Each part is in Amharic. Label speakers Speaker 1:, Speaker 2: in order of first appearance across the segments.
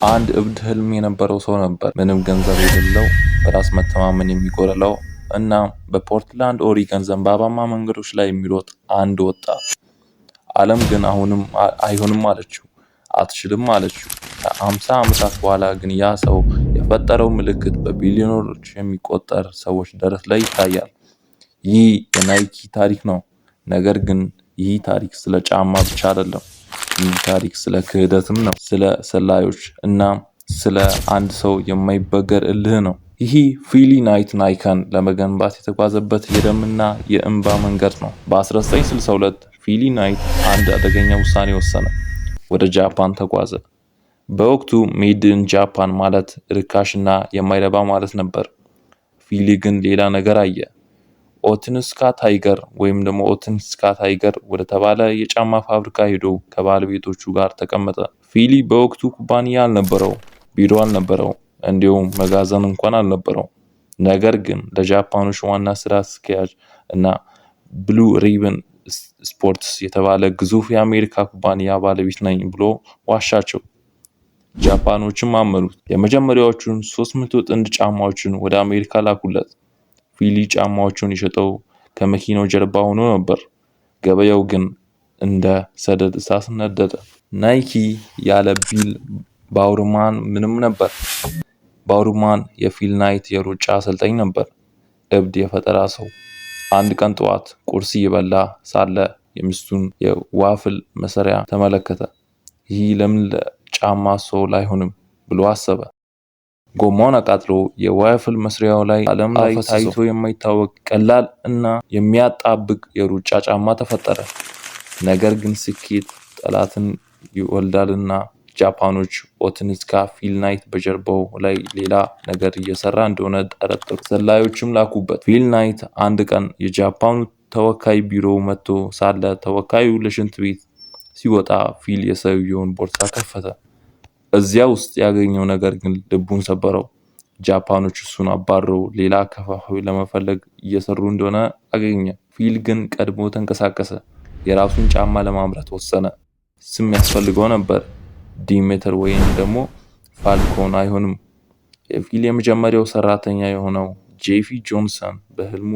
Speaker 1: አንድ እብድ ህልም የነበረው ሰው ነበር። ምንም ገንዘብ የሌለው፣ በራስ መተማመን የሚጎድለው እና በፖርትላንድ ኦሪገን ዘንባባማ መንገዶች ላይ የሚሮጥ አንድ ወጣት። ዓለም ግን አሁንም አይሆንም አለችው፣ አትችልም አለችው። ከ50 ዓመታት በኋላ ግን ያ ሰው የፈጠረው ምልክት በቢሊዮነሮች የሚቆጠር ሰዎች ደረት ላይ ይታያል። ይህ የናይኪ ታሪክ ነው። ነገር ግን ይህ ታሪክ ስለ ጫማ ብቻ አይደለም። ይህ ታሪክ ስለ ክህደትም ነው፣ ስለ ሰላዮች እና ስለ አንድ ሰው የማይበገር እልህ ነው። ይህ ፊሊ ናይት ናይካን ለመገንባት የተጓዘበት የደምና የእንባ መንገድ ነው። በ1962 ፊሊ ናይት አንድ አደገኛ ውሳኔ ወሰነ። ወደ ጃፓን ተጓዘ። በወቅቱ ሜድን ጃፓን ማለት ርካሽና የማይረባ ማለት ነበር። ፊሊ ግን ሌላ ነገር አየ። ኦትንስካ ታይገር ወደ ተባለ የጫማ ፋብሪካ ሄዶ ከባለቤቶቹ ጋር ተቀመጠ። ፊሊ በወቅቱ ኩባንያ አልነበረው፣ ቢሮ አልነበረው፣ እንዲሁም መጋዘን እንኳን አልነበረው። ነገር ግን ለጃፓኖች ዋና ስራ አስኪያጅ እና ብሉ ሪብን ስፖርትስ የተባለ ግዙፍ የአሜሪካ ኩባንያ ባለቤት ነኝ ብሎ ዋሻቸው። ጃፓኖችም አመኑት። የመጀመሪያዎቹን 300 ጥንድ ጫማዎችን ወደ አሜሪካ ላኩለት። ፊሊ ጫማዎቹን የሸጠው ከመኪናው ጀርባ ሆኖ ነበር። ገበያው ግን እንደ ሰደድ እሳት ነደደ። ናይኪ ያለ ቢል ባውርማን ምንም ነበር። ባውርማን የፊል ናይት የሩጫ አሰልጣኝ ነበር። እብድ የፈጠራ ሰው። አንድ ቀን ጠዋት ቁርስ እየበላ ሳለ የሚስቱን የዋፍል መሰሪያ ተመለከተ። ይህ ለምን ለጫማ ሰው ላይሆንም ብሎ አሰበ። ጎማውን አቃጥሎ የዋፍል መስሪያው ላይ ዓለም ላይ ታይቶ የማይታወቅ ቀላል እና የሚያጣብቅ የሩጫ ጫማ ተፈጠረ። ነገር ግን ስኬት ጠላትን ይወልዳልና ጃፓኖች ኦትንስካ ፊል ናይት በጀርባው ላይ ሌላ ነገር እየሰራ እንደሆነ ጠረጠሩ። ሰላዮችም ላኩበት። ፊል ናይት አንድ ቀን የጃፓኑ ተወካይ ቢሮ መጥቶ ሳለ ተወካዩ ለሽንት ቤት ሲወጣ ፊል የሰውየውን ቦርሳ ከፈተ። እዚያ ውስጥ ያገኘው ነገር ግን ልቡን ሰበረው። ጃፓኖች እሱን አባረው ሌላ ከፋፋይ ለመፈለግ እየሰሩ እንደሆነ አገኘ። ፊል ግን ቀድሞ ተንቀሳቀሰ። የራሱን ጫማ ለማምረት ወሰነ። ስም ያስፈልገው ነበር። ዲሜተር ወይም ደግሞ ፋልኮን አይሆንም። የፊል የመጀመሪያው ሰራተኛ የሆነው ጄፊ ጆንሰን በህልሙ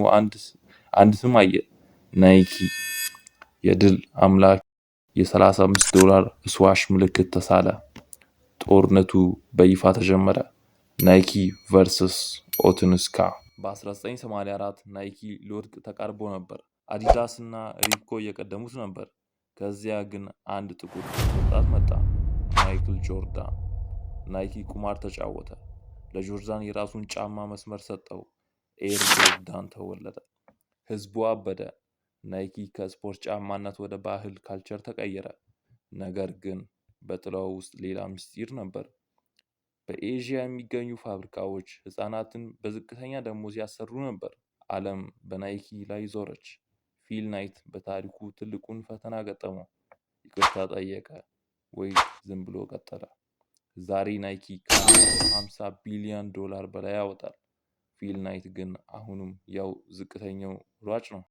Speaker 1: አንድ ስም አየ። ናይኪ። የድል አምላክ። የ$35 ስዋሽ ምልክት ተሳለ። ጦርነቱ በይፋ ተጀመረ። ናይኪ ቨርሰስ ኦትንስካ። በ1984 ናይኪ ሊወድቅ ተቃርቦ ነበር። አዲዳስ እና ሪብኮ እየቀደሙት ነበር። ከዚያ ግን አንድ ጥቁር ወጣት መጣ፣ ማይክል ጆርዳን። ናይኪ ቁማር ተጫወተ። ለጆርዳን የራሱን ጫማ መስመር ሰጠው። ኤር ጆርዳን ተወለደ። ህዝቡ አበደ። ናይኪ ከስፖርት ጫማነት ወደ ባህል ካልቸር ተቀየረ። ነገር ግን በጥላው ውስጥ ሌላ ምስጢር ነበር። በኤዥያ የሚገኙ ፋብሪካዎች ህፃናትን በዝቅተኛ ደሞዝ ያሰሩ ነበር። ዓለም በናይኪ ላይ ዞረች። ፊል ናይት በታሪኩ ትልቁን ፈተና ገጠመው። ይቅርታ ጠየቀ ወይ ዝም ብሎ ቀጠለ? ዛሬ ናይኪ ከ50 ቢሊዮን ዶላር በላይ ያወጣል። ፊል ናይት ግን አሁንም ያው ዝቅተኛው ሯጭ ነው።